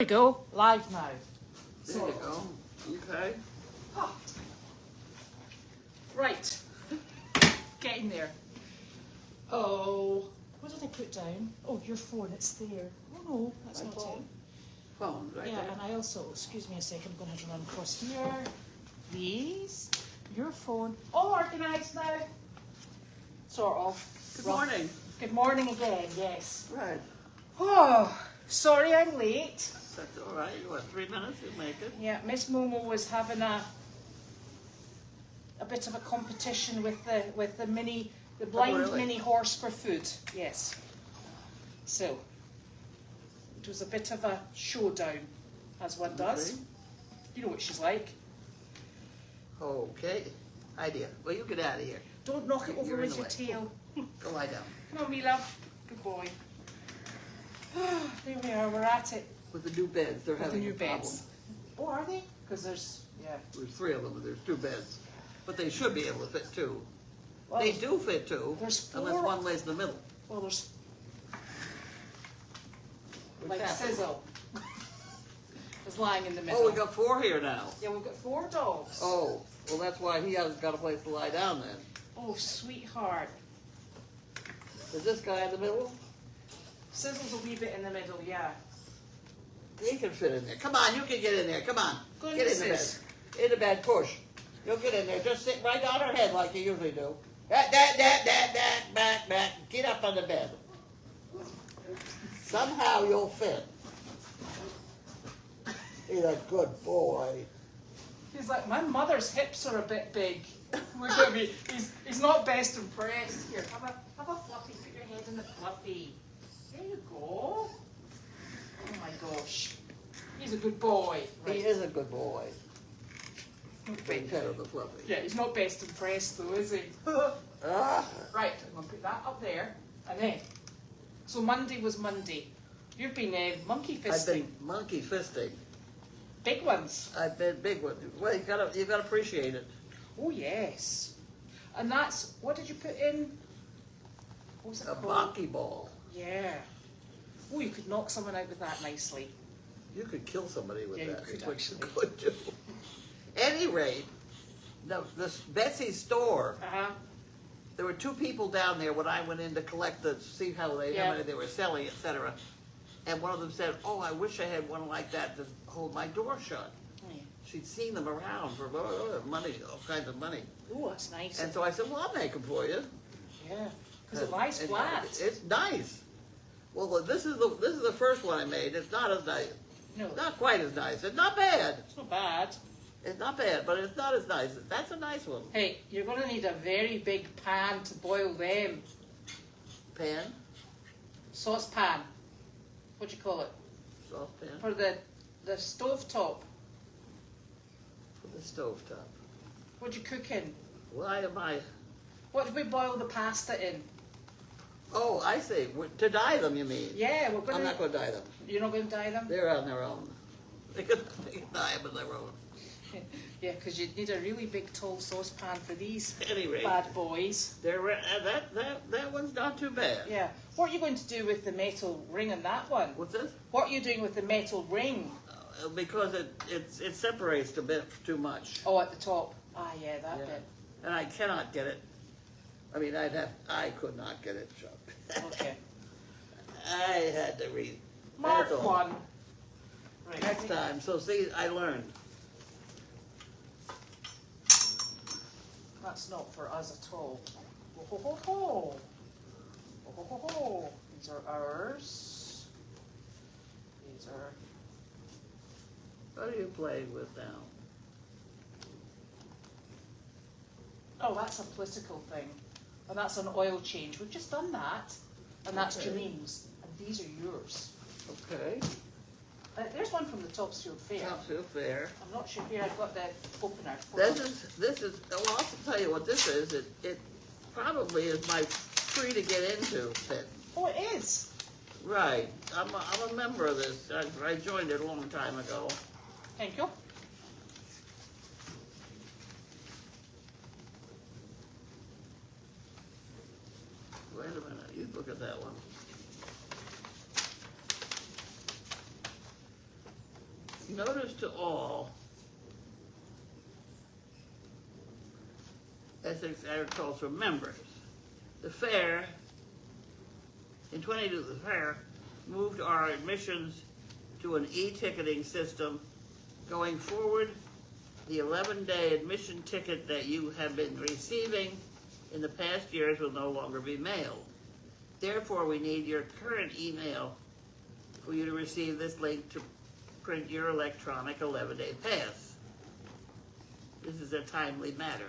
you go, live now. There you go. Okay. Oh. Right, getting there. Oh, what did I put down? Oh, your phone, it's there. Oh no, that's My not phone? it. Phone, right Yeah, there. and I also, excuse me a second, I'm going to have to run across here. These, your phone, all organised now. Sort of. Good morning. Good morning again, yes. Right. Oh, sorry I'm late. That's all right. You what, 3 minutes? You'll make it. Yeah, Miss Momo was having a bit of a competition with the blind really? mini horse for food. Yes. So it was a bit of a showdown, as one does. Okay. You know what she's like. Okay. Idea. Well, you get out of here. Don't knock it over You're in with the your way. tail. Go lie down. Come on, me love. Good boy. There we are. We're at it. With the new beds, they're With the having new a problem. beds. Oh, are they? Because there's There's 3 of them, and there's 2 beds. But they should be able to fit 2. Well, They do fit 2, there's 4. unless one lays in the middle. Well, there's What's like happening? Sizzle is lying in the middle. Oh, we got 4 here now. Yeah, we've got 4 dogs. Oh, well, that's why he hasn't got a place to lie down then. Oh, sweetheart. Is this guy in the middle? Sizzle's a wee bit in the middle, yeah. He can fit in there. Come on, you can get in there. Come on. Go in, Get in the bed. sis. In the bed, push. You'll get in there. Just sit right on her head like you usually do. Back. Get up on the bed. Somehow you'll fit. He's a good boy. He's like, my mother's hips are a bit big. Look at me. He's not best impressed. Here, have a fluffy. Put your head in the fluffy. There you go. Oh my gosh. He's a good boy. He is a good boy. Right. Big head of the fluffy. Yeah, he's not best impressed though, is he? Ah. Right, I'm going to put that up there. And then, so Monday was Monday. You've been monkey fisting. I've been monkey fisting. Big ones. I've been big one. Well, you gotta appreciate it. Oh yes. And that's, what did you put in? What was it A called? monkey ball. Yeah. Oh, you could knock someone out with that nicely. You could kill somebody with Yeah, you that, could which you actually. could do. Any rate, this Betsy's store, Uh-huh. there were 2 people down there when I went in to collect see how many they were selling, etc. And one of them said, "Oh, I wish I had one like that to hold my door shut." Yeah. She'd seen them around for money, all kinds of money. Oh, that's nice. And so I said, "Well, I'll make them for you." Yeah. Because it lies And flat. It's nice. Well, this is the first one I made. It's not as nice. No, Not quite as nice. It's not bad. it's not bad. It's not bad, but it's not as nice. That's a nice one. Hey, you're going to need a very big pan to boil them. Pan, Saucepan. What do you call it? saucepan, For the stove top. for the stovetop. What do you cook in? Why am I? What do we boil the pasta in? Oh, I see. To dye them, you mean? Yeah, we're going I'm to... not going to dye them. You're not going to dye them? They're on their own. They can dye them on their own. Yeah, because you'd need a really big tall saucepan for these At any rate, bad boys. that one's not too bad. Yeah. What are you going to do with the metal ring on that one? What's this? What are you doing with the metal ring? Because it separates a bit too much. Oh, at the top. Ah, yeah, that Yeah. bit. And I cannot get it. I mean, I could not get it shut. Okay. I had to read. Mark That's all. one. Right. Next time. So see, I learned. That's not for us at all. Ho, ho, ho, ho. Ho, ho, ho, ho. These are ours. These are... What are you playing with now? Oh, that's a political thing. And that's an oil change. We've just done that. And that's Okay. Janine's. And these are yours. Okay. There's one from the Topsfield Fair. Topsfield Fair. I'm not sure here I've got the opener. This is. Well, I'll tell you what this is. It probably is my free to get into fit. Oh, it is. Right. I'm a member of this. I joined it a long time ago. Thank you. Wait a minute. You look at that one. Notice to all, Essex Agricultural members, the fair, in 22, the fair moved our admissions to an e-ticketing system. Going forward, the 11-day admission ticket that you have been receiving in the past years will no longer be mailed. Therefore, we need your current email for you to receive this link to print your electronic 11-day pass. This is a timely matter.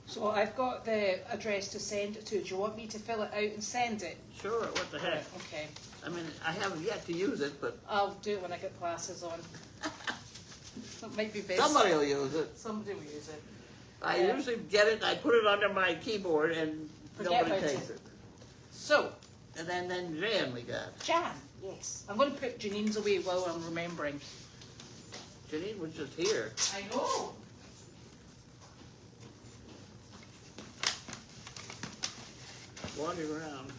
So I've got the address to send it to. Do you want me to fill it out and send it? Sure, what the heck? Okay. I mean, I haven't yet to use it, but I'll do it when I get glasses on. It might be best. somebody will use it. Somebody will use it. I usually get it, I put it under my keyboard and Forget nobody about takes it. So, And then Jan we got. Jan, yes. I'm going to put Janine's away while I'm remembering. Janine was just here. I know. Wandering around.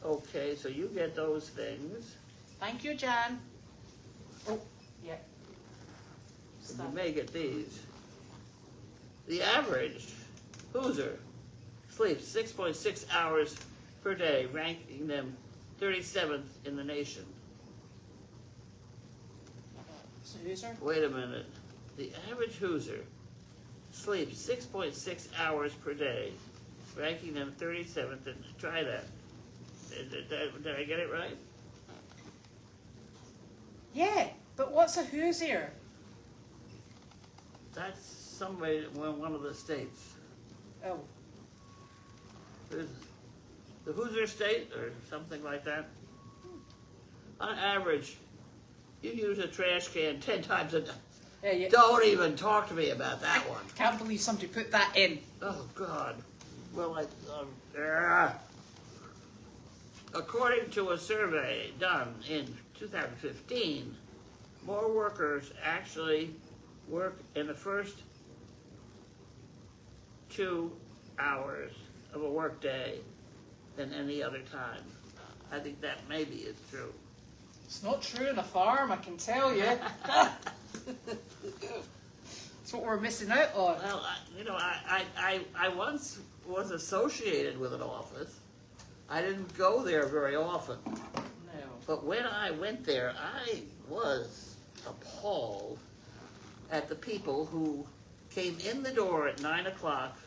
Okay, so you get those things. Thank you, Jan. Oh, yeah. And you may get these. The average Hoosier sleeps 6.6 hours per day, ranking them 37th in the nation. Hoosier? Wait a minute. The average Hoosier sleeps 6.6 hours per day, ranking them 37th. And try that. Did I get it right? Yeah, but what's a Hoosier? That's somebody in one of the states. Oh, There's the Hoosier state or something like that. On average, you use a trash can 10 times a day. yeah, yeah. Don't even talk to me about that one. Can't believe somebody put that in. Oh, God. Well, according to a survey done in 2015, more workers actually work in the first 2 hours of a work day than any other time. I think that maybe is true. It's not true in a farm, I can tell you. That's what we're missing out on. Well, I once was associated with an office. I didn't go there very often. No. But when I went there, I was appalled at the people who came in the door at 9 o'clock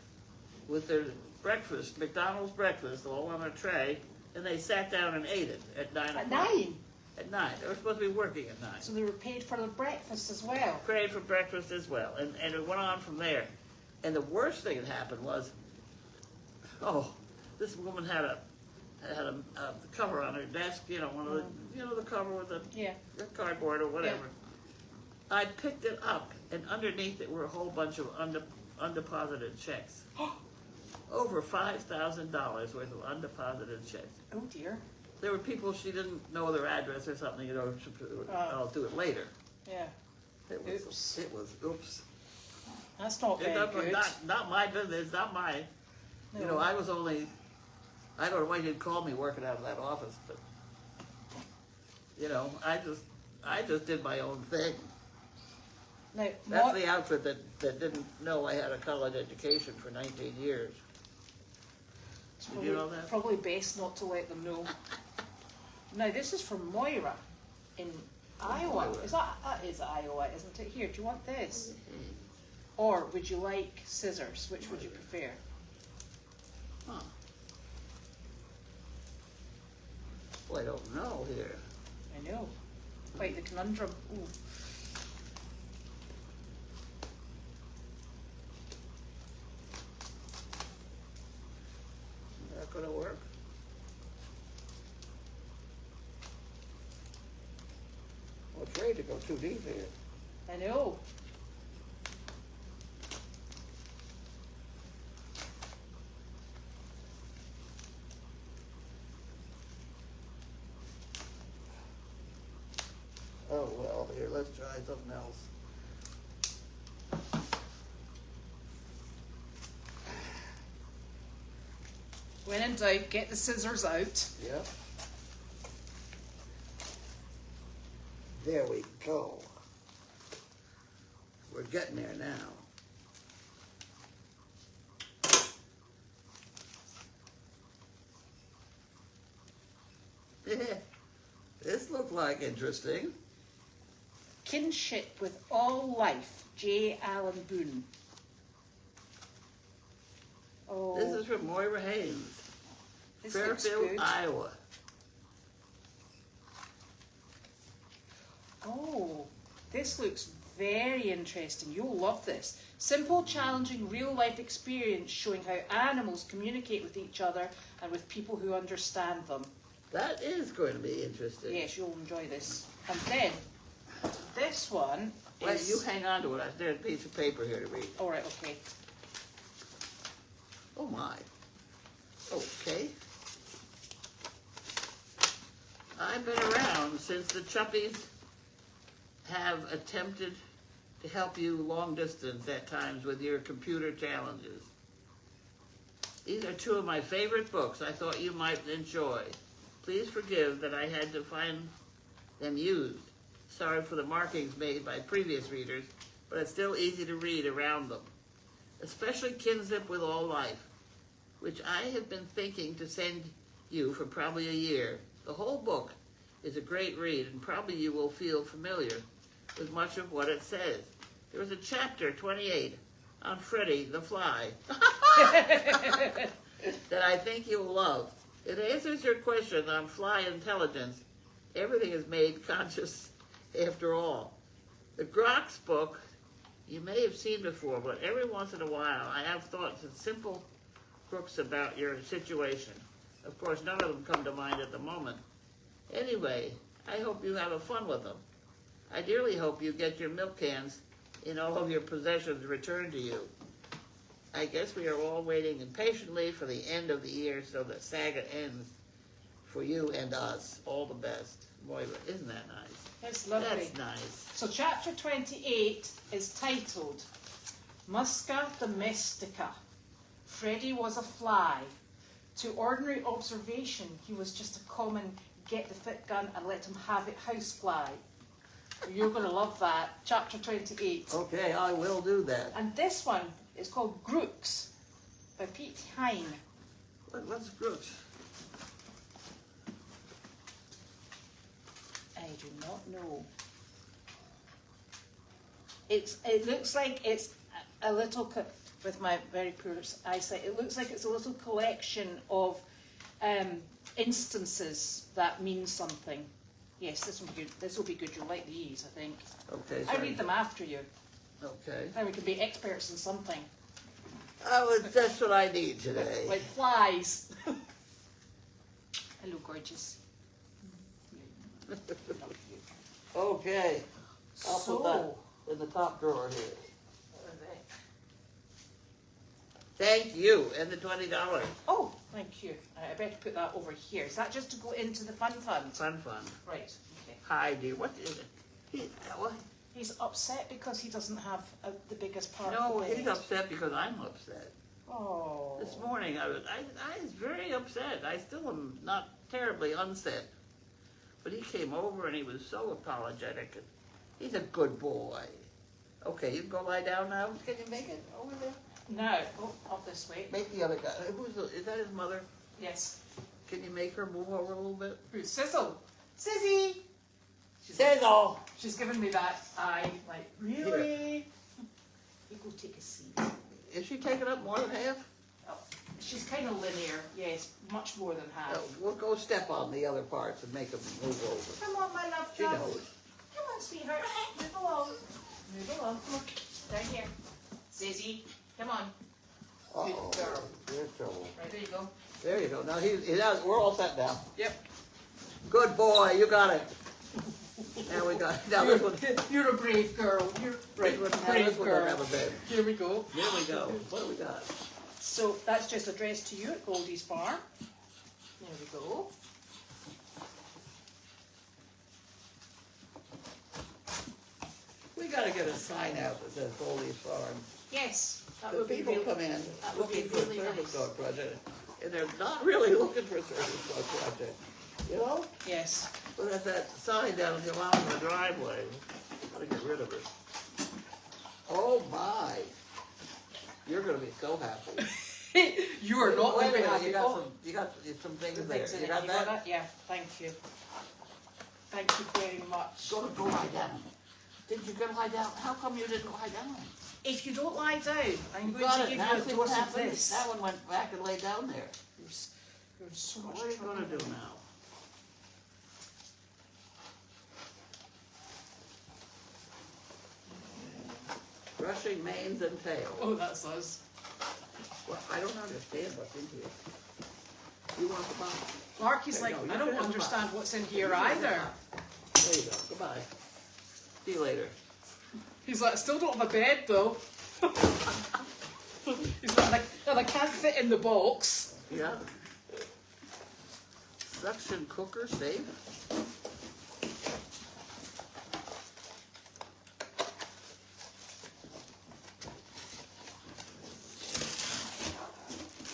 with their breakfast, McDonald's breakfast, all on a tray, and they sat down and ate it at 9 o'clock. At 9? At 9. They were supposed to be working at 9. So they were paid for the breakfast as well. Paid for breakfast as well, and it went on from there. And the worst thing that happened was, this woman had a cover on her desk, one of the, the cover with the cardboard or whatever. Yeah. I picked it up, and underneath it were a whole bunch of undeposited checks. Over $5,000 worth of undeposited checks. Oh dear. There were people, she didn't know their address or something, I'll do it later. Yeah. Oops. It was oops. That's not very good. Not my business, not my, No. I don't know why you didn't call me working out of that office, but, I just did my own thing. Now, That's the outfit that didn't know I had a college education for 19 years. Did you know that? Probably best not to let them know. Now, this is from Moira in Iowa. Moira. That is Iowa, isn't it? Here, do you want this? Or would you like scissors? Which would you prefer? Huh. Well, I don't know here. I know. Quite the conundrum. Ooh. Is that gonna work? I'm afraid to go too deep here. I know. Oh, well, here, let's try something else. When in doubt, get the scissors out. Yep. There we go. We're getting there now. This looked like interesting. Kinship with all life, J. Allen Boone. Oh, This is from Moira Haynes, this looks Fairfield, good. Iowa. Oh, this looks very interesting. You'll love this. Simple, challenging, real-life experience showing how animals communicate with each other and with people who understand them. That is going to be interesting. Yes, you'll enjoy this. And then, this one is... Wait, you hang on to it. There's a piece of paper here to read. All right, okay. Oh my. Okay. I've been around since the Chuppies have attempted to help you long distance at times with your computer challenges. These are two of my favorite books I thought you might enjoy. Please forgive that I had to find them used. Sorry for the markings made by previous readers, but it's still easy to read around them. Especially Kinship with All Life, which I have been thinking to send you for probably a year. The whole book is a great read, and probably you will feel familiar with much of what it says. There was a chapter 28 on Freddy the Fly that I think you'll love. It answers your question on fly intelligence. Everything is made conscious after all. The Grox book you may have seen before, but every once in a while I have thoughts and simple crooks about your situation. Of course, none of them come to mind at the moment. Anyway, I hope you have fun with them. I dearly hope you get your milk cans and all of your possessions returned to you. I guess we are all waiting impatiently for the end of the year so the saga ends for you and us. All the best. Moira, isn't that nice? That's lovely. That's nice. So chapter 28 is titled Musca Domestica. Freddy was a fly. To ordinary observation, he was just a common get-the-fit gun and let him have it housefly. You're going to love that. Chapter 28. Okay, I will do that. And this one is called Grooks by Pete Hine. What's Brooks? I do not know. It looks like it's a little, with my very poor eyesight, it looks like it's a little collection of instances that mean something. Yes, this will be good. This will be good. You'll like these, I think. Okay. I read them after you. Okay. Then we can be experts in something. That's what I need today. Like flies. Hello, gorgeous. Okay. I'll So, put that in the top drawer here. Thank you, and the $20. oh, thank you. I better put that over here. Is that just to go into the fun fund? Fun. Right, okay. Hi, dear. What is it? What? He's upset because he doesn't have the biggest part No, of the bed. he's upset because I'm upset. Oh. This morning I was very upset. I still am not terribly unset. But he came over and he was so apologetic. He's a good boy. Okay, you can go lie down now. Can you make it over there? No. Oh, up this way. Make the other guy. Is that his mother? Yes. Can you make her move over a little bit? Who's Sizzle? Sissy! Sizzle! She's giving me that eye, like, really? You go take a seat. Is she taking up more than half? Oh, she's kind of linear, yes, much more than half. We'll go step on the other parts and make them move over. Come on, my love. She knows. Come on, sweetheart. Move along. Move along. Come on. Down here. Sissy, come on. Uh-oh. Good girl. There's trouble. Right, there you go. There you go. Now we're all set now. Yep. Good boy, you got it. Now we got. Now this one. You're a brave girl. You're right, Now brave this one girl. doesn't have a bed. Here we go. Here we go. What do we got? So that's just addressed to you at Goldy's farm. There we go. We got to get a sign out that says Goldy's Farm. Yes, that The would be people really, come in that would be looking for a really service nice. dog project, and they're not really looking for a service dog project. You know? Yes. But at that sign down along the driveway, gotta get rid of it. Oh my! You're gonna be so happy. You are not Wait a going to be minute, happy. you got some things there. in You it. got that? Yeah, thank you. Thank you very much. Go lie down. Did you go lie down? How come you didn't lie down? If you don't lie down, I'm going Got to it. give Now you see a what dose of happened? this. That one went back and lay down there. You're so much What are you trouble. gonna do now? Brushing manes and tails. Oh, that's us. Well, I don't understand what's in here. You want the box? Larky's Okay, like, no, I you don't can have understand what's in You here can have either. that. There you go. Goodbye. See you later. He's like, I still don't have a bed though. He's like, I can't fit in the box. Yeah. Suction cooker safe.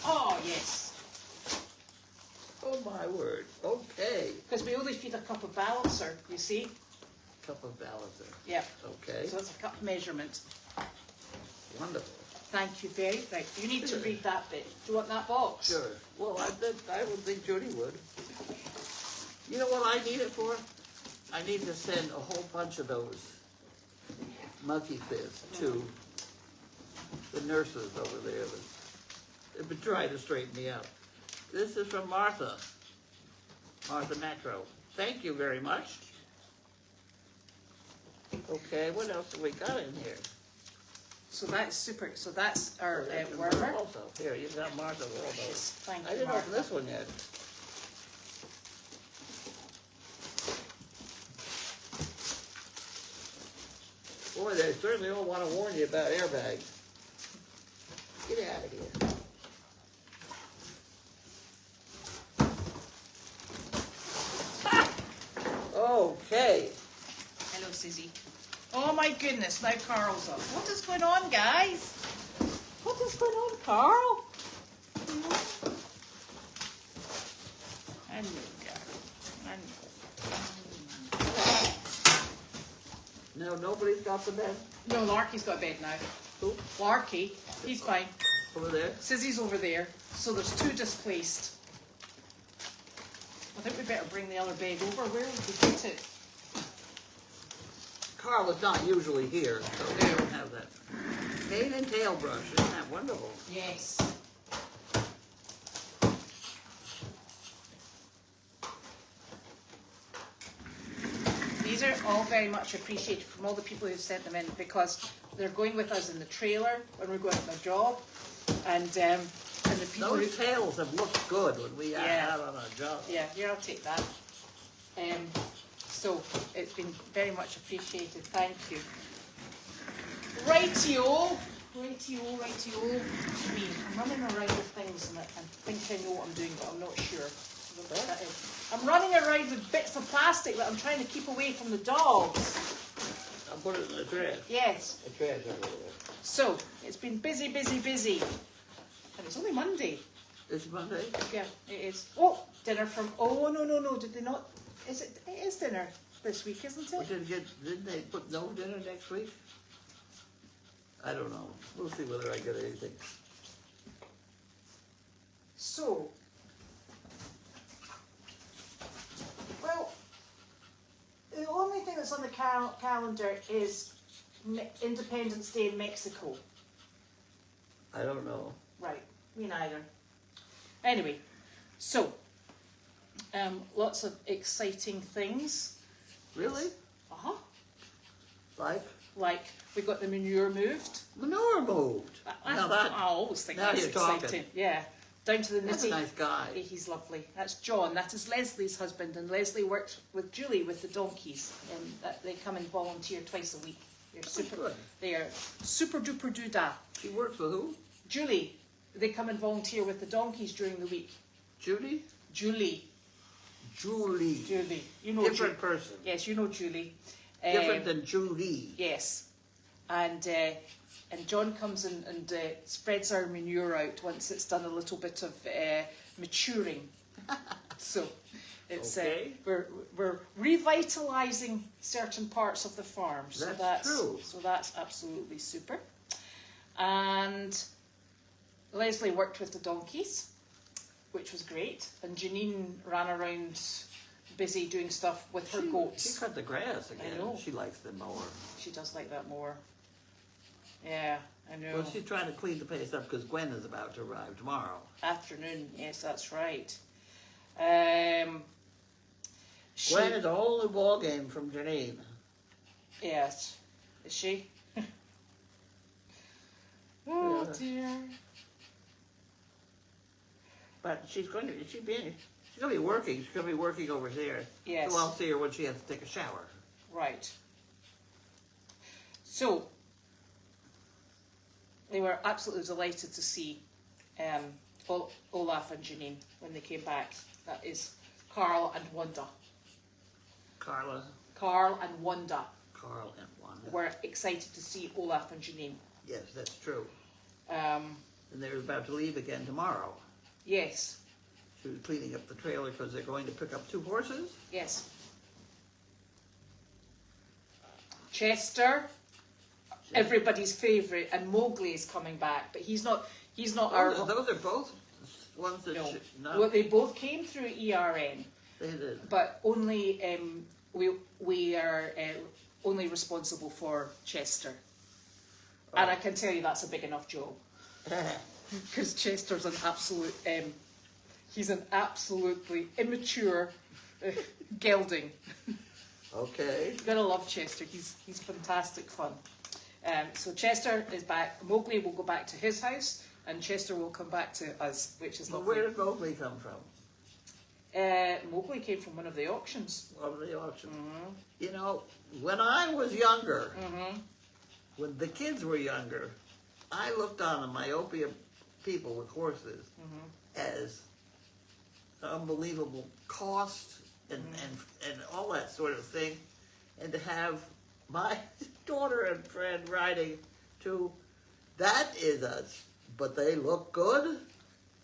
Oh, yes. Oh my word. Okay. Because we only feed a cup of balancer, you see? Cup of balancer. Yep. Okay. So that's a cup measurement. Wonderful. Thank you very much. You need to read that bit. Do you want that box? Sure. Well, I would think Judy would. You know what I need it for? I need to send a whole bunch of those monkey fizz to the nurses over there. They've been trying to straighten me out. This is from Martha. Martha Metro. Thank you very much. Okay, what else have we got in here? So that's super. So that's our That's wormer. also. Here, you've got Martha with all those. Thank I you, didn't open Martha. this one yet. Boy, they certainly don't want to warn you about airbags. Get out of here. Okay. Hello, Susie. Oh my goodness, now Carl's up. What is going on, guys? What is going on, Carl? Hello, Carl. No, nobody's got the bed No, Larky's got a bed now. Who? Larky, he's fine. over there. Susie's over there, so there's two displaced. I think we better bring the other bed over. Where would we put it? Carl is not usually here, so we No. don't have that. Mane and tail brush, isn't that wonderful? Yes. These are all very much appreciated from all the people who sent them in because they're going with us in the trailer when we're going on a job, and the people Those who tails have looked good when we are Yeah. out on a job. yeah, here I'll take that. So it's been very much appreciated. Thank you. Rightio. Me, I'm running around with things and I think I know what I'm doing, but I'm not sure. I don't know what that is. I'm running around with bits of plastic that I'm trying to keep away from the dogs. I'll put it in the trash. Yes. The trash over there. So it's been busy. And it's only Monday. This Monday? Yeah, it is. Oh, dinner from. Oh no! Did they not? Is it? It is dinner this week, isn't We it? didn't they put no dinner next week? I don't know. We'll see whether I get anything. So, well, the only thing that's on the calendar is Independence Day in Mexico. I don't know. Right, me neither. Anyway, so lots of exciting things. Really? Uh-huh. Like We got the manure moved. manure moved. I always think now that's you're exciting. talking. Yeah, down to the That's a nitty. nice guy. He's lovely. That's John. That is Leslie's husband, and Leslie works with Julie with the donkeys, and they come and volunteer twice a week. They're super. good. They are super duper doodah. She works with who? Julie. They come and volunteer with the donkeys during the week. Judy? Julie. Julie. You know Different person. Yes, you know Julie. Different than Julie. Yes, and John comes and spreads our manure out once it's done a little bit of maturing. So It's Okay. we're revitalizing certain parts of the farm. So That's true. So that's absolutely super. And Leslie worked with the donkeys, which was great. And Janine ran around busy doing stuff with her goats. She cut the grass again. I know. She likes the mower. She does like that more. Yeah, I know. Well, she's trying to clean the place up because Gwen is about to arrive tomorrow. Afternoon, yes, that's right. Gwen is a whole new ball game from Janine. Yes. Is she? Oh Yeah. dear. But she's going to be working. She's going to be working over there. Yes. So I'll see her when she has to take a shower. Right. So they were absolutely delighted to see Olaf and Janine when they came back. That is Carl and Wanda. Carl and Wanda were excited to see Olaf and Janine. Yes, that's true. Um, And they're about to leave again tomorrow. yes, She was cleaning up the trailer because they're going to pick up 2 horses. yes. Chester, everybody's favourite, and Mowgli is coming back, but he's not our. Those are both ones that No. no, Well, they both came through ERN, they did. but only we are only responsible for Chester, and I can tell you that's a big enough job because Chester's an absolute. He's an absolutely immature gelding. Okay. You're gonna love Chester. He's fantastic fun. So Chester is back. Mowgli will go back to his house, and Chester will come back to us, which is Well, lovely. where did Mowgli come from? Mowgli came from one of the auctions. Of the auction. Mm-hmm. You know, when I was younger, Mm-hmm. when the kids were younger, I looked on the myopia people with horses as unbelievable cost and all that sort of thing. And to have my daughter and friend riding to, that is us. But they look good.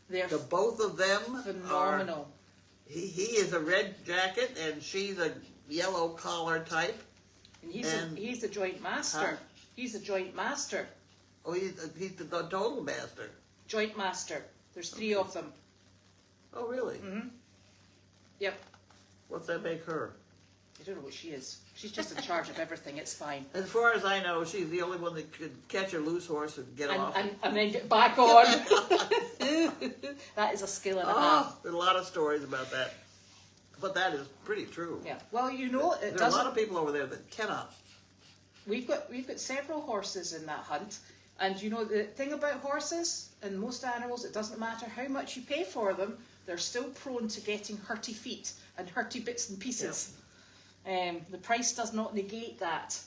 They're The both of them phenomenal. He is a red jacket and she's a yellow collar type. And he's the joint master. Huh? He's the joint master. Oh, he's the total master. Joint master. There's 3 of them. Oh, really? Mm-hmm. Yep. What's that make her? I don't know what she is. She's just in charge of everything. It's fine. As far as I know, she's the only one that could catch a loose horse and get off. And then get back on. That is a skill and a half. Oh, there's a lot of stories about that. But that is pretty true. Yeah. Well, you know, it There are a doesn't. lot of people over there that cannot. We've got several horses in that hunt, and you know the thing about horses and most animals, it doesn't matter how much you pay for them, they're still prone to getting hurty feet and hurty bits and pieces. The price does not negate that.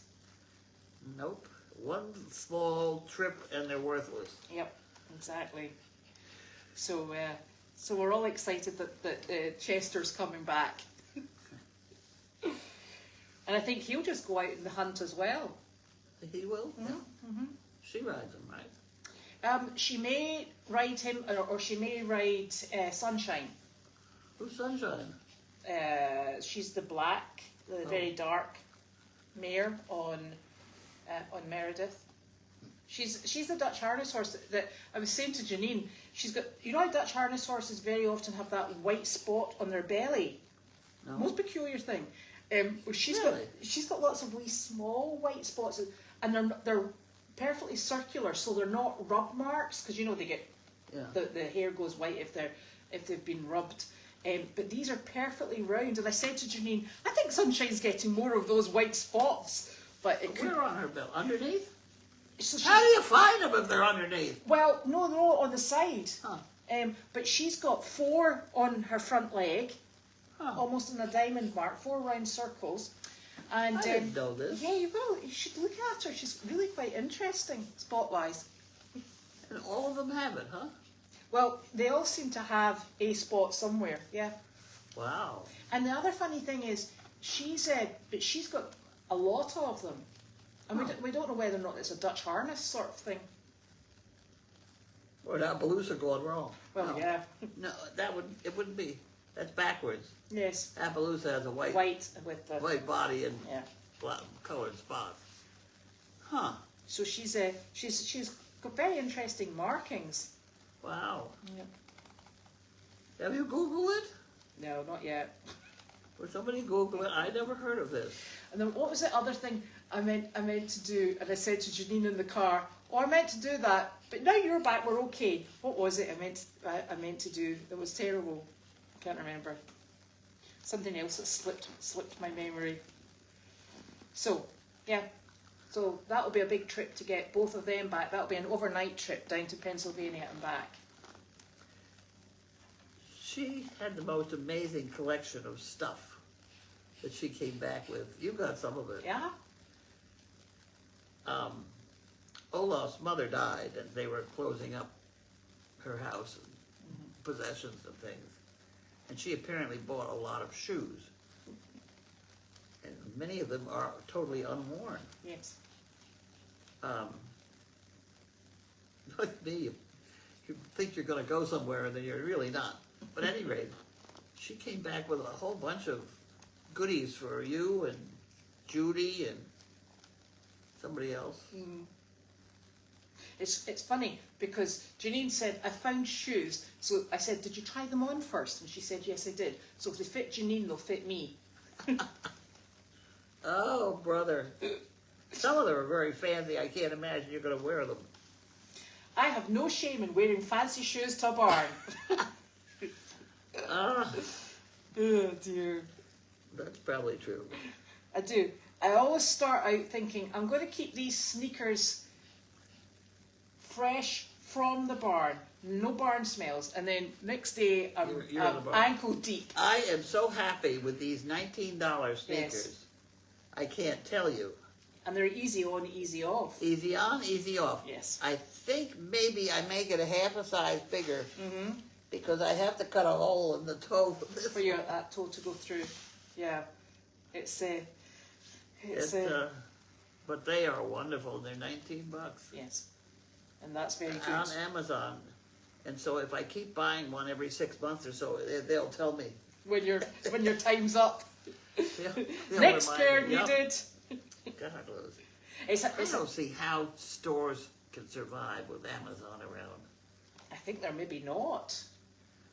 Nope. One small trip and they're worthless. Yep, exactly. So we're all excited that Chester's coming back. And I think he'll just go out in the hunt as well. He will? Mm-hmm. Mm-hmm. She rides him, right? She may ride him, or she may ride Sunshine. Who's Sunshine? She's the black, the very dark mare on Meredith. She's the Dutch harness horse that I was saying to Janine. She's got, you know how Dutch harness horses very often have that white spot on their belly. No. Most peculiar thing. She's Really? got lots of wee small white spots, and they're perfectly circular, so they're not rub marks because you know they get the hair goes white if they've been rubbed. But these are perfectly round, and I said to Janine, I think Sunshine's getting more of those white spots, but it could. Where on her belt? Underneath? So How do you find them if they're underneath? well, no, they're all on the side. Huh. But she's got 4 on her front leg, Huh. almost in a diamond mark, 4 round circles. And I didn't know this. yeah, you will. You should look at her. She's really quite interesting, spot-wise. And all of them have it, huh? Well, they all seem to have a spot somewhere. Yeah. Wow. And the other funny thing is, she's got a lot of them, and we don't know whether or not it's a Dutch harness sort of thing. Or that Appaloosa going wrong. Well, No. yeah. No, it wouldn't be. That's backwards. Yes. Appaloosa has a white with the body and yeah. black colored spots. Huh. So she's got very interesting markings. Wow. Yep. Have you Googled it? No, not yet. Or somebody Google it? I never heard of this. And then what was the other thing I meant to do? And I said to Janine in the car, "Oh, I meant to do that, but now you're back, we're okay." What was it I meant to do that was terrible? I can't remember. Something else that slipped my memory. So, yeah. So that'll be a big trip to get both of them back. That'll be an overnight trip down to Pennsylvania and back. She had the most amazing collection of stuff that she came back with. You got some of it. Yeah? Olaf's mother died, and they were closing up her house and possessions and things. And she apparently bought a lot of shoes. And many of them are totally unworn. Yes. Like me, you think you're going to go somewhere, and then you're really not. But at any rate, she came back with a whole bunch of goodies for you and Judy and somebody else. Mm. It's funny because Janine said, "I found shoes." So I said, "Did you try them on first?" And she said, "Yes, I did." So if they fit Janine, they'll fit me. Oh, brother. Some of them are very fancy. I can't imagine you're going to wear them. I have no shame in wearing fancy shoes to a barn. Ah, Oh dear. that's probably true. I do. I always start out thinking, I'm going to keep these sneakers fresh from the barn. No barn smells. And then next day, I'm You're in the barn. ankle deep. I am so happy with these $19 sneakers. Yes. I can't tell you. And they're easy on, easy off. Easy on, easy off. Yes. I think maybe I make it a half a size bigger Mm-hmm. because I have to cut a hole in the toe for this. For your toe to go through. Yeah. It's but they are wonderful. They're $19 yes. And that's very good. on Amazon. And so if I keep buying one every 6 months or so, they'll tell me. When your time's up. They'll Next remind pair me. Yep. needed. God, I I don't see how stores can survive with Amazon around. I think they're maybe not.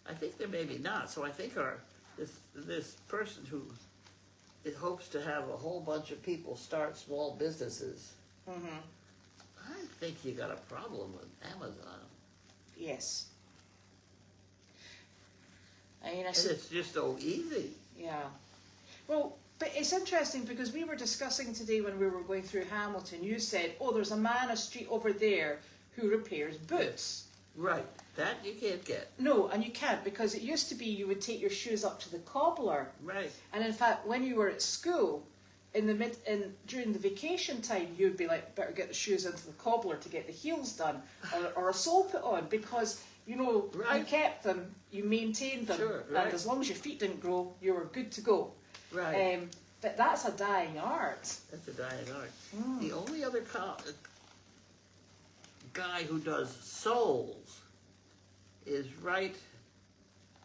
I think they're maybe not. So I think this person who it hopes to have a whole bunch of people start small businesses. Mm-hmm. I think you got a problem with Amazon. Yes. I mean, And it's just so easy. yeah. Well, but it's interesting because we were discussing today when we were going through Hamilton, you said, "Oh, there's a man a street over there who repairs boots." Right. That you can't get. No, and you can't, because it used to be you would take your shoes up to the cobbler. Right. And in fact, when you were at school, during the vacation time, you'd be like, better get the shoes into the cobbler to get the heels done, or a sole put on, because you Right. kept them, you maintained them, Sure, right. and as long as your feet didn't grow, you were good to go. Right. But that's a dying art. That's a dying art. Mm. The only other guy who does soles is right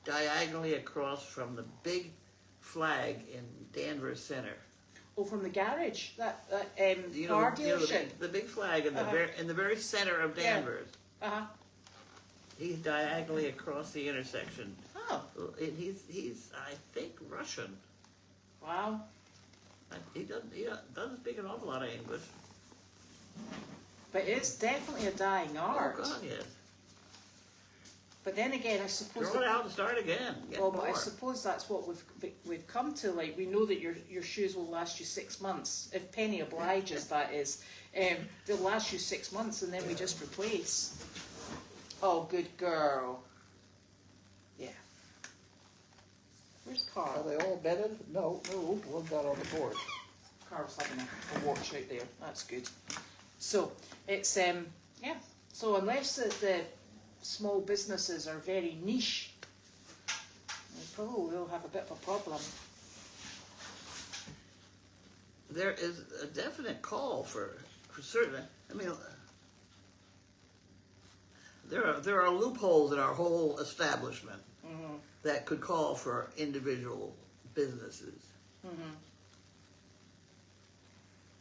diagonally across from the big flag in Danvers Center. Oh, from the garage, that You car know, dealership. the big flag in the in the very center of Yeah. Danvers. Uh-huh. He's diagonally across the intersection. Oh, And he's I think Russian. wow. He doesn't speak an awful lot of English. But it's definitely a dying art. Oh God, yes. But then again, I suppose. Throw it out and start again. Get Well, but I more. suppose that's what we've come to. Like, we know that your shoes will last you 6 months, if Penny obliges. That is, they'll last you 6 months, and then we just replace. Oh, good girl. Yeah. Where's Are Carl? they all bedded? No, one got on the board. Carl's having a watch out there. That's good. So it's yeah. So unless the small businesses are very niche, they probably will have a bit of a problem. There is a definite call for certain. I mean, there are loopholes in our whole establishment. that could call for individual businesses.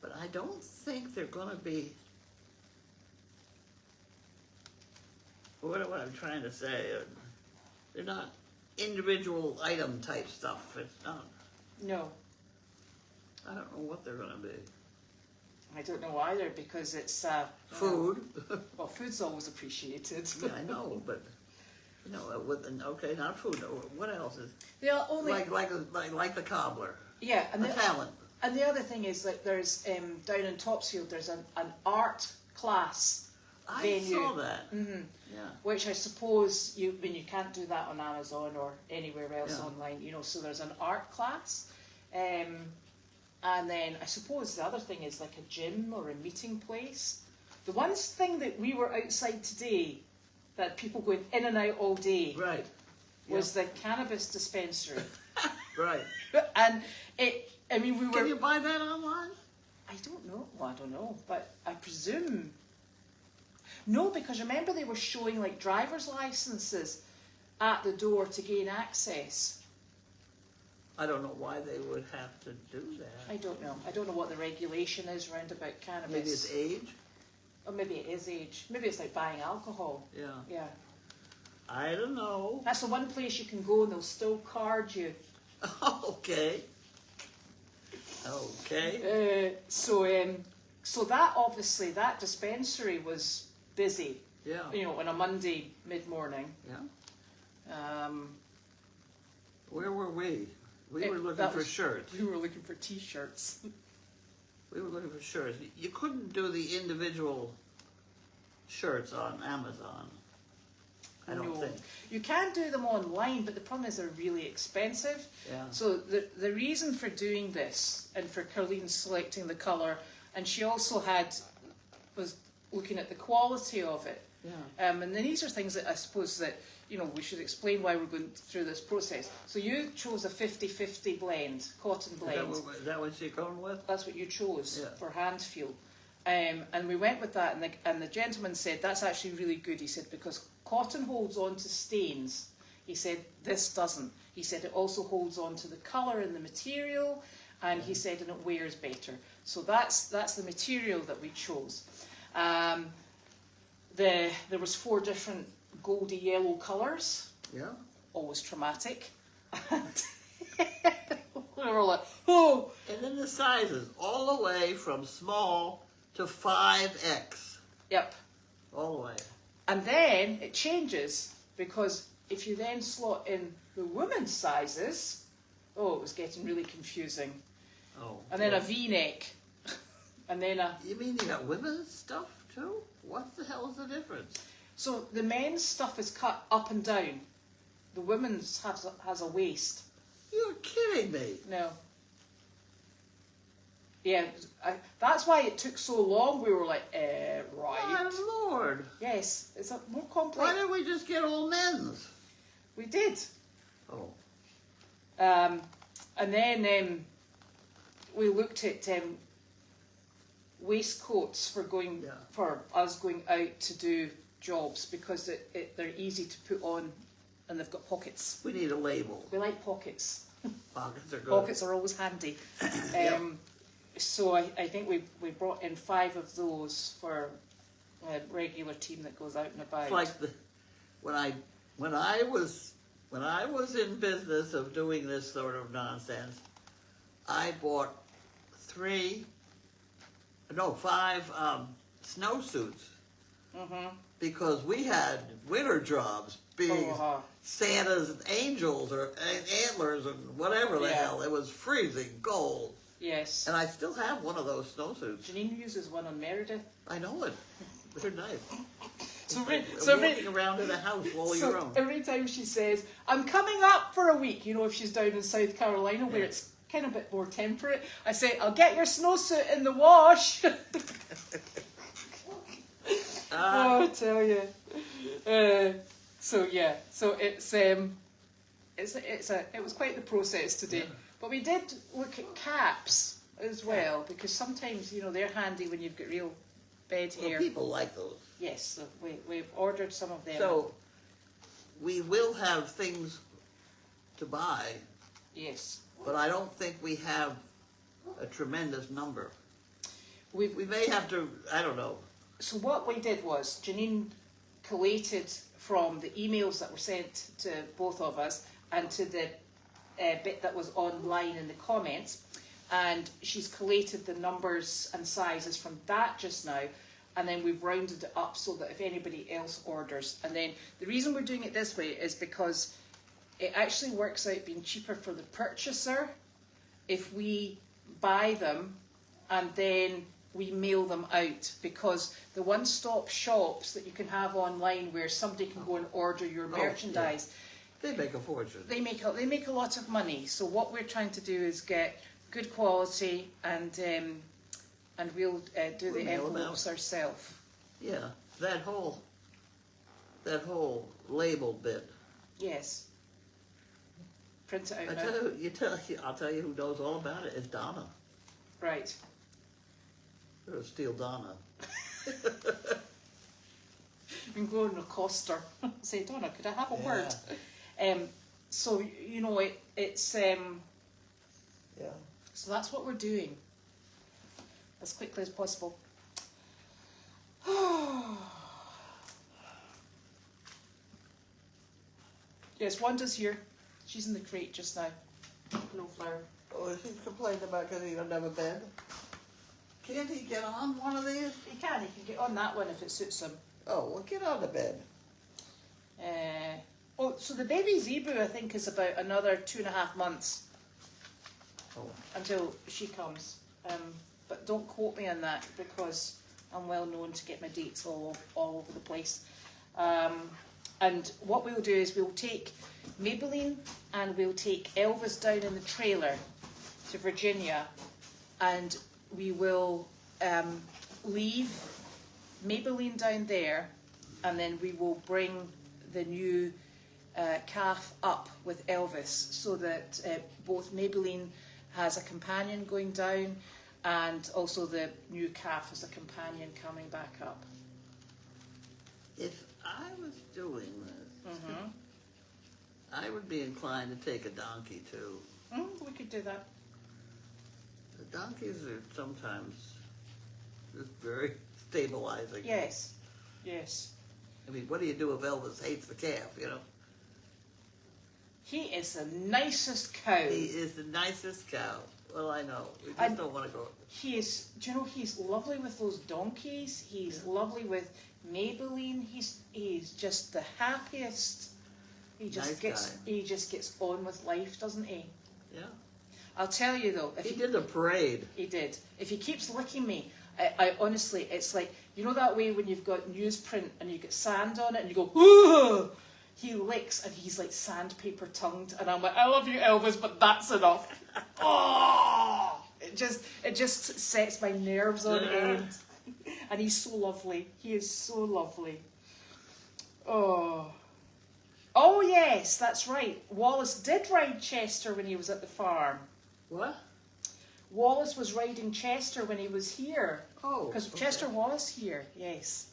But I don't think they're going to be. What I'm trying to say, they're not individual item type stuff. It's not. No. I don't know what they're going to be. I don't know either, because it's Food. Well, food's always appreciated. Yeah, I know, but okay, not food. What else is Only like the cobbler? yeah, and the talent. And the other thing is, like, there's down in Topsfield, there's an art class venue. I saw that. Yeah. Which I suppose you can't do that on Amazon or anywhere else Yeah. online, so there's an art class. And then I suppose the other thing is like a gym or a meeting place. The one thing that we were outside today, that people going in and out all day, Right. was the cannabis dispensary. Right. And we were... Can you buy that online? I don't know. Well, I don't know, but I presume... No, because remember they were showing like driver's licenses at the door to gain access. I don't know why they would have to do that. I don't know. I don't know what the regulation is round about cannabis. Maybe it's age? Or maybe it is age. Maybe it's like buying alcohol. Yeah. Yeah. I don't know. That's the one place you can go and they'll still card you. Okay. Okay. So that obviously, that dispensary was busy. Yeah. On a Monday mid-morning. Yeah. Where were we? We were looking for shirts. We were looking for T-shirts. We were looking for shirts. You couldn't do the individual shirts on Amazon. I don't think. You can do them online, but the problem is they're really expensive. Yeah. So the reason for doing this, and for Carlene selecting the colour, and she also was looking at the quality of it. Yeah. And then these are things that I suppose that, we should explain why we're going through this process. So you chose a 50-50 blend, cotton blend. Is that what you're going with? That's what you chose Yeah. for hand feel. And we went with that, and the gentleman said, that's actually really good. He said, because cotton holds on to stains. He said, this doesn't. He said, it also holds on to the colour and the material, and he said, and it wears better. So that's the material that we chose. There was 4 different Goldy yellow colours. Yeah. Always traumatic. We were like, oh! And then the sizes, all the way from small to 5X. Yep. All the way. And then it changes, because if you then slot in the women's sizes, it was getting really confusing. Oh. And then a V-neck. And then You mean you got women's stuff too? What the hell is the difference? So the men's stuff is cut up and down. The women's has a waist. You're kidding me. No. Yeah, that's why it took so long. We were like, right. My Lord. Yes, it's more complex. Why didn't we just get all men's? We did. Oh. And then we looked at waistcoats for us going out to do jobs, because they're easy to put on and they've got pockets. We need a label. We like pockets. Pockets are good. Pockets are always handy. So I think we brought in 5 of those for a regular team that goes out and about. It's like when I was in business of doing this sort of nonsense, I bought 5 snowsuits. Mm-hmm. Because we had winter jobs, being Santa's angels or antlers and whatever the hell. It was freezing cold. Yes. And I still have one of those snowsuits. Janine uses one on Meredith. I know it. They're nice. So walking around in a house all year round. Every time she says, I'm coming up for a week, if she's down in South Carolina where it's kind of a bit more temperate, I say, I'll get your snowsuit in the wash. I tell you. So it was quite the process today. Yeah. But we did look at caps as well, because sometimes they're handy when you've got real bed hair. People like those. Yes, so we've ordered some of them. So we will have things to buy, Yes. but I don't think we have a tremendous number. We We may have to, I don't know. So what we did was Janine collated from the emails that were sent to both of us and to the bit that was online in the comments, and she's collated the numbers and sizes from that just now, and then we've rounded it up so that if anybody else orders, and then the reason we're doing it this way is because it actually works out being cheaper for the purchaser if we buy them and then we mail them out, because the one-stop shops that you can have online where somebody can go and order your merchandise, They make a fortune. they make a lot of money. So what we're trying to do is get good quality, and we'll do the mail them envelopes ourselves. Yeah, that whole label bit. Yes. Print it out now. I'll tell you who knows all about it. It's Donna. Right. Or steal Donna. We can go and accost her. Say, Donna, could I have a Yeah. word? So you know it's Yeah. so that's what we're doing as quickly as possible. Yes, Wanda's here. She's in the crate just now. Hello, Flower. Oh, he's complaining about because he doesn't have a bed. Can't he get on one of these? He can get on that one if it suits him. Oh, well, get on the bed. So the baby Zebu, I think, is about another 2.5 months Oh. until she comes. But don't quote me on that because I'm well known to get my dates all over the place. And what we'll do is we'll take Maybelline and we'll take Elvis down in the trailer to Virginia, and we will leave Maybelline down there, and then we will bring the new calf up with Elvis, so that both Maybelline has a companion going down and also the new calf has a companion coming back up. If I was doing this, I would be inclined to take a donkey too. We could do that. The donkeys are sometimes just very stabilizing. Yes, yes. I mean, what do you do if Elvis hates the calf, you know? He is the nicest cow. He is the nicest cow. Well, I know. We just don't want to go. He is, do you know, he's lovely with those donkeys. He's lovely with Maybelline. He's just the happiest. He just gets on with life, doesn't he? Yeah. I'll tell you though, if He did a parade. he did. If he keeps licking me, I honestly, it's like, you know that way when you've got newsprint and you get sand on it and you go, ooh! He licks and he's like sandpaper tongued, and I'm like, I love you, Elvis, but that's enough. Oh! It just sets my nerves on end. And he's so lovely. He is so lovely. Oh yes, that's right. Wallace did ride Chester when he was at the farm. What? Wallace was riding Chester when he was here. Oh. Because okay. Chester was here, yes.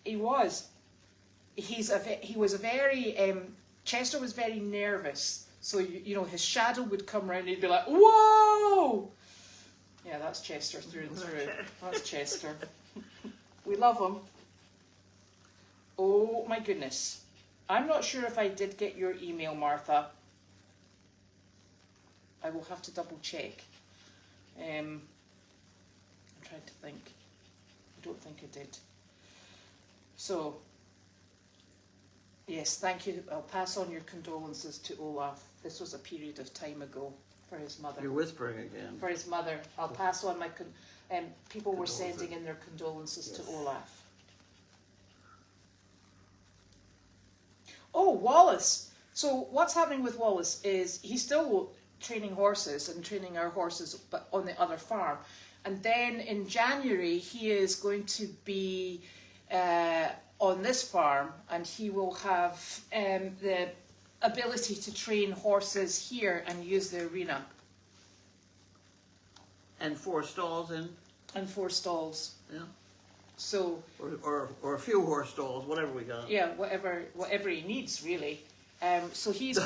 He was. Chester was very nervous. So, you know, his shadow would come around and he'd be like, whoa! Yeah, that's Chester through and through. That's Chester. We love him. Oh my goodness. I'm not sure if I did get your email, Martha. I will have to double check. I'm trying to think. I don't think I did. So, yes, thank you. I'll pass on your condolences to Olaf. This was a period of time ago for his mother. You're whispering again. For his mother. I'll pass on my... people were sending in their condolences to Olaf. Oh, Wallace. So what's happening with Wallace is he's still training horses and training our horses, but on the other farm. And then in January, he is going to be on this farm, and he will have the ability to train horses here and use the arena. And 4 stalls in? And 4 stalls. Yeah. So or a few horse stalls, whatever we got. yeah, whatever he needs really. So he's We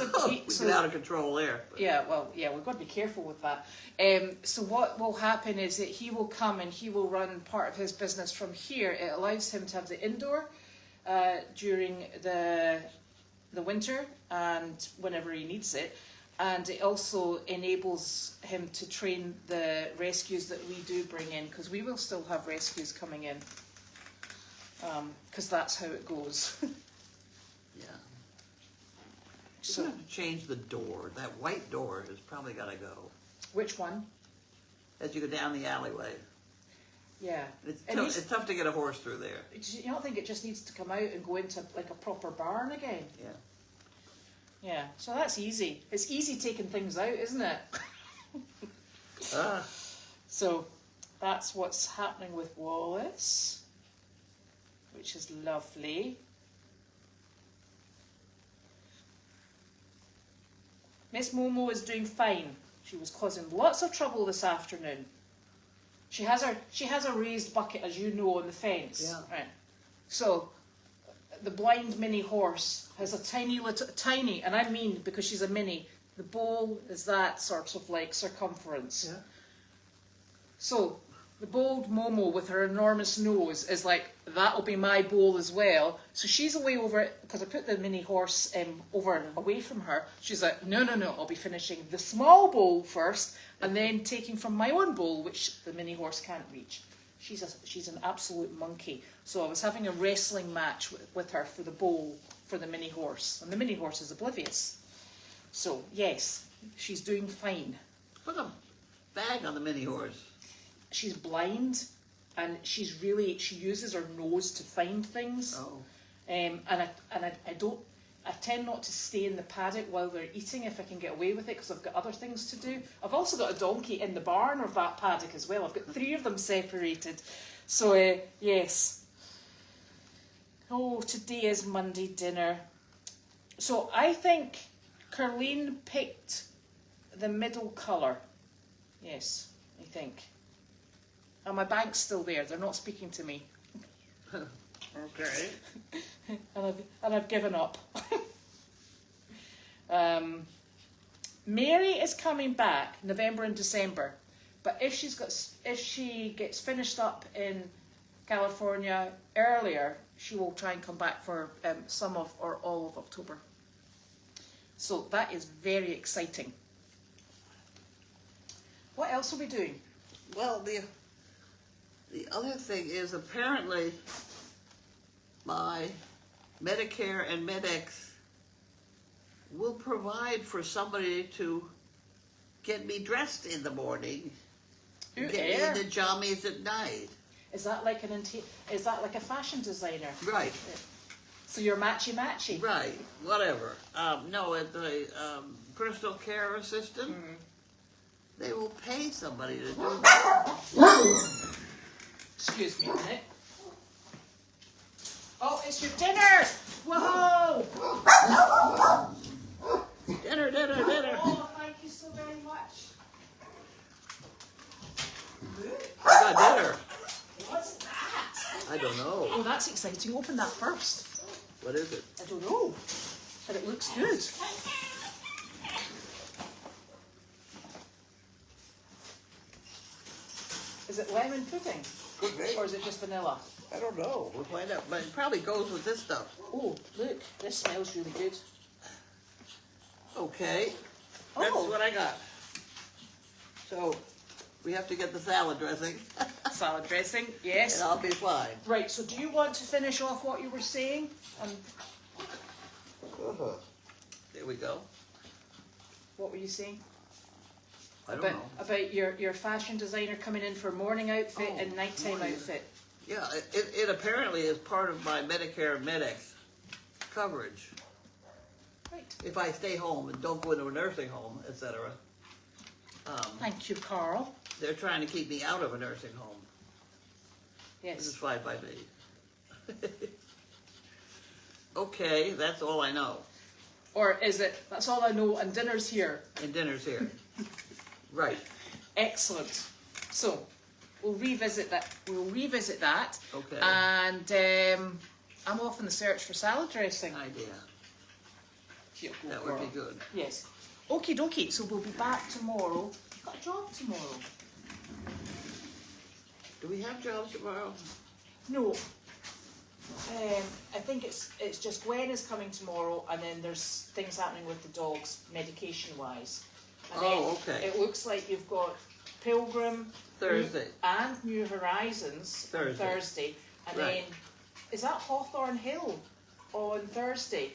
get out of control there. But. Yeah, well, yeah, we've got to be careful with that. So what will happen is that he will come and he will run part of his business from here. It allows him to have the indoor during the winter and whenever he needs it. And it also enables him to train the rescues that we do bring in, because we will still have rescues coming in, because that's how it goes. Yeah. So, You have to change the door. That white door has probably got to go. which one? As you go down the alleyway. Yeah. It's tough to get a horse through there. You don't think it just needs to come out and go into like a proper barn again? Yeah. Yeah, so that's easy. It's easy taking things out, isn't it? So that's what's happening with Wallace, which is lovely. Miss Momo is doing fine. She was causing lots of trouble this afternoon. She has a raised bucket, as you know, on the fence. Yeah. Right. So the blind mini horse has a tiny, and I mean because she's a mini, the bowl is that sort of like circumference. Yeah. So the bold Momo with her enormous nose is like, that'll be my bowl as well. So she's away over it, because I put the mini horse over away from her. She's like, no, I'll be finishing the small bowl first, and then taking from my own bowl, which the mini horse can't reach. She's an absolute monkey. So I was having a wrestling match with her for the bowl for the mini horse, and the mini horse is oblivious. So yes, she's doing fine. Put a bag on the mini horse. She's blind, and she uses her nose to find things. Oh. And I tend not to stay in the paddock while they're eating if I can get away with it, because I've got other things to do. I've also got a donkey in the barn of that paddock as well. I've got 3 of them separated. So yes. Oh, today is Monday dinner. So I think Carlene picked the middle colour. Yes, I think. And my bank's still there. They're not speaking to me. Okay. and I've given up. Mary is coming back November and December, but if she gets finished up in California earlier, she will try and come back for some of or all of October. So that is very exciting. What else are we doing? Well, the other thing is apparently my Medicare and Medex will provide for somebody to get me dressed in the morning, get me in the jammies at night. Is that like a fashion designer? Right. So you're matchy-matchy? Right, whatever. No, at the personal care assistant, they will pay somebody to do that. Excuse me a minute. Oh, it's your dinner! Whoa! Dinner. Oh, thank you so very much. I got dinner. What's that? I don't know. Oh, that's exciting. Open that first. What is it? I don't know, but it looks good. Is it lemon pudding? Could be. Or is it just vanilla? I don't know. We'll find out. But it probably goes with this stuff. Oh, look, this smells really good. Okay. That's what I got. So, we have to get the salad dressing. Salad dressing, yes. And I'll be fine. Right, so do you want to finish off what you were saying? There we go. What were you saying? I don't know. About your fashion designer coming in for morning outfit and nighttime outfit. Yeah, it apparently is part of my Medicare and Medex coverage. Right. If I stay home and don't go into a nursing home, etc. Thank you, Carl. They're trying to keep me out of a nursing home. This is Yes. fine by me. Okay, that's all I know. Or is it, that's all I know, and dinner's here. And dinner's here. Right. Excellent. So, we'll revisit that. We'll revisit that. Okay. And I'm off on the search for salad dressing. Idea. Here, go, That would be girl. good. Yes. Okie dokie. So we'll be back tomorrow. You've got a job tomorrow. Do we have jobs tomorrow? No. I think it's just Gwen is coming tomorrow, and then there's things happening with the dogs, medication-wise. And Oh, then okay. It looks like you've got Pilgrim Thursday. and New Horizons on Thursday, and Right. then is that Hawthorne Hill on Thursday?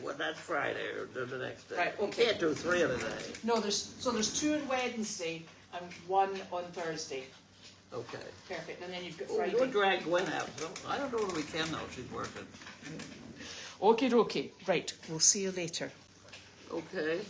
Well, that's Friday or the next day. Right, You okay. can't do 3 of the day. No, there's 2 on Wednesday and 1 on Thursday. Okay. Perfect, and then you've got Oh, Friday. don't drag Gwen out. So I don't know when we can though. She's working. Okie dokie. Right, we'll see you later. Okay.